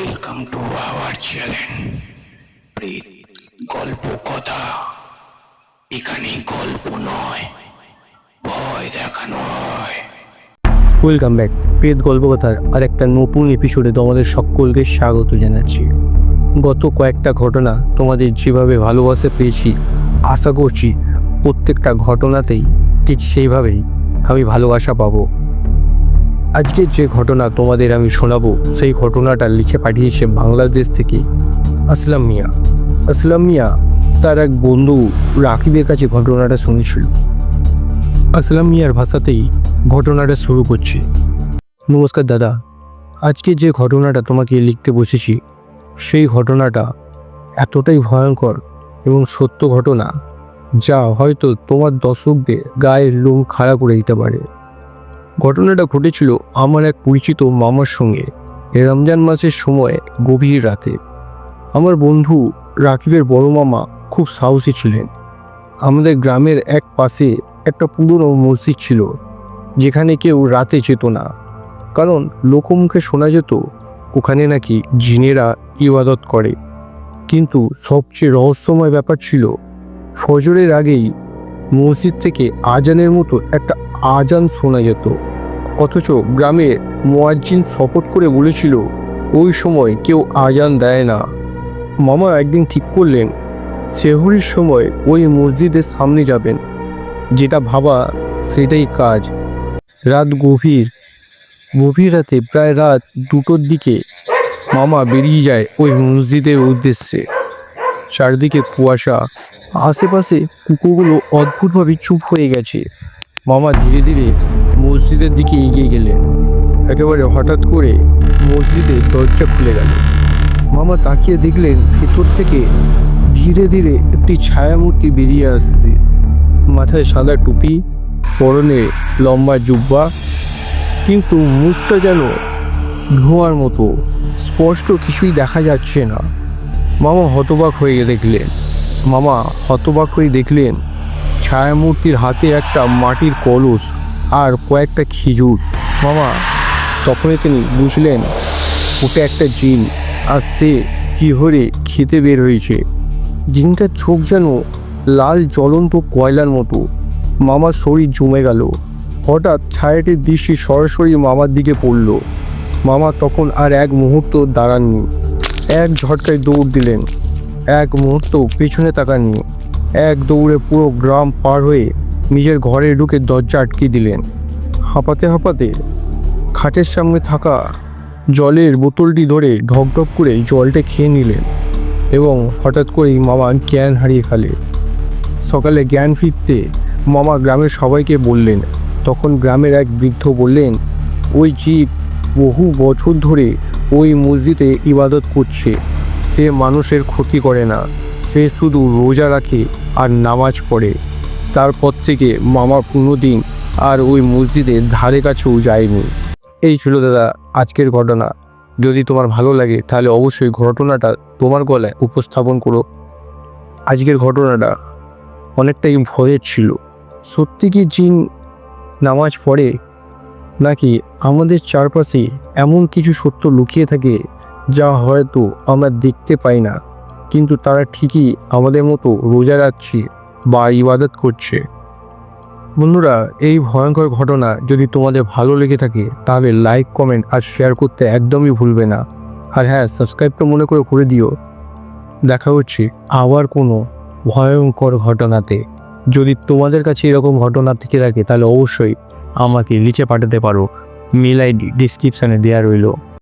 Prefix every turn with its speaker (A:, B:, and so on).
A: Welcome to our channel প্রেত গল্প কথা। এখানে গল্প নয়, ভয় দেখানো হয়।
B: ওয়েলকাম ব্যাক প্রেত গল্পকথার আর একটা নতুন এপিসোডে তোমাদের সকলকে স্বাগত জানাচ্ছি। গত কয়েকটা ঘটনা তোমাদের যেভাবে ভালোবাসা পেয়েছি, আশা করছি প্রত্যেকটা ঘটনাতেই ঠিক সেইভাবেই আমি ভালোবাসা পাবো। আজকের যে ঘটনা তোমাদের আমি শোনাবো, সেই ঘটনাটা লিখে পাঠিয়েছে বাংলাদেশ থেকে আসলাম মিয়া। আসলাম মিয়া তার এক বন্ধু রাকিবের কাছে ঘটনাটা শুনেছিল। আসলাম মিয়ার ভাষাতেই ঘটনাটা শুরু করছি। নমস্কার দাদা, আজকে যে ঘটনাটা তোমাকে লিখতে বসেছি সেই ঘটনাটা এতটাই ভয়ঙ্কর এবং সত্য ঘটনা যা হয়তো তোমার দর্শকদের গায়ের লোম খাড়া করে দিতে পারে। ঘটনাটা ঘটেছিল আমার এক পরিচিত মামার সঙ্গে রমজান মাসের সময় গভীর রাতে। আমার বন্ধু রাকিবের বড় মামা খুব সাহসী ছিলেন। আমাদের গ্রামের এক পাশে একটা পুরনো মসজিদ ছিল যেখানে কেউ রাতে যেত না, কারণ লোকমুখে শোনা যেত ওখানে নাকি জিনেরা ইবাদত করে। কিন্তু সবচেয়ে রহস্যময় ব্যাপার ছিল, ফজরের আগেই মসজিদ থেকে আজানের মতো একটা আজান শোনা যেত, অথচ গ্রামে মুয়াজ্জিন শপথ করে বলেছিল ওই সময় কেউ আজান দেয় না। মামা একদিন ঠিক করলেন সেহরির সময় ওই মসজিদের সামনে যাবেন। যেটা ভাবা সেটাই কাজ। রাত গভীর রাতে প্রায় রাত 2টোর দিকে মামা বেরিয়ে যায় ওই মসজিদের উদ্দেশ্যে। চারদিকে কুয়াশা, আশেপাশে কুকুরগুলো অদ্ভুতভাবে চুপ হয়ে গেছে। মামা ধীরে ধীরে মসজিদের দিকে এগিয়ে গেলেন। একেবারে হঠাৎ করে মসজিদের দরজা খুলে গেল। মামা তাকিয়ে দেখলেন ভেতর থেকে ধীরে ধীরে একটি ছায়ামূর্তি বেরিয়ে আসছে। মাথায় সাদা টুপি, পরনে লম্বা জুব্বা, কিন্তু মুখটা যেন ধোঁয়ার মতো, স্পষ্ট কিছুই দেখা যাচ্ছে না। মামা হতবাক হয়ে দেখলেন ছায়ামূর্তির হাতে একটা মাটির কলস আর কয়েকটা খেজুর। মামা তখনই তিনি বুঝলেন ওটা একটা জিন, আর সে শিহরে খেতে বের হয়েছে। জিনটার চোখ যেন লাল জ্বলন্ত কয়লার মতো। মামার শরীর জমে গেল। হঠাৎ ছায়াটির দৃষ্টি সরাসরি মামার দিকে পড়ল। মামা তখন আর এক মুহূর্ত দাঁড়াননি, এক ঝটকায় দৌড় দিলেন। এক মুহূর্ত পিছনে তাকাননি, এক দৌড়ে পুরো গ্রাম পার হয়ে নিজের ঘরে ঢুকে দরজা আটকে দিলেন। হাঁপাতে হাঁপাতে খাটের সামনে থাকা জলের বোতলটি ধরে ঢকঢক করে জলটা খেয়ে নিলেন এবং হঠাৎ করেই মামা জ্ঞান হারিয়ে ফেলে। সকালে জ্ঞান ফিরতে মামা গ্রামের সবাইকে বললেন। তখন গ্রামের এক বৃদ্ধ বললেন, ওই জীব বহু বছর ধরে ওই মসজিদে ইবাদত করছে। সে মানুষের ক্ষতি করে না, সে শুধু রোজা রাখে আর নামাজ পড়ে। তারপর থেকে মামা কোনোদিন আর ওই মসজিদের ধারে কাছেও যায়নি। এই ছিল দাদা আজকের ঘটনা। যদি তোমার ভালো লাগে তাহলে অবশ্যই ঘটনাটা তোমার গলায় উপস্থাপন করো। আজকের ঘটনাটা অনেকটাই ভয়ের ছিল। সত্যি কি জিন নামাজ পড়ে, নাকি আমাদের চারপাশে এমন কিছু সত্য লুকিয়ে থাকে যা হয়তো আমরা দেখতে পাই না, কিন্তু তারা ঠিকই আমাদের মতো রোজা রাখছে বা ইবাদত করছে? বন্ধুরা, এই ভয়ঙ্কর ঘটনা যদি তোমাদের ভালো লেগে থাকে তাহলে লাইক, কমেন্ট আর শেয়ার করতে একদমই ভুলবে না। আর হ্যাঁ, সাবস্ক্রাইবটা মনে করে দিও। দেখা হচ্ছে আবার কোনো ভয়ঙ্কর ঘটনাতে। যদি তোমাদের কাছে এরকম ঘটনা থেকে থাকে তাহলে অবশ্যই আমাকে লিখে পাঠাতে পারো। মেল আইডি ডিসক্রিপশানে দেওয়া রইল।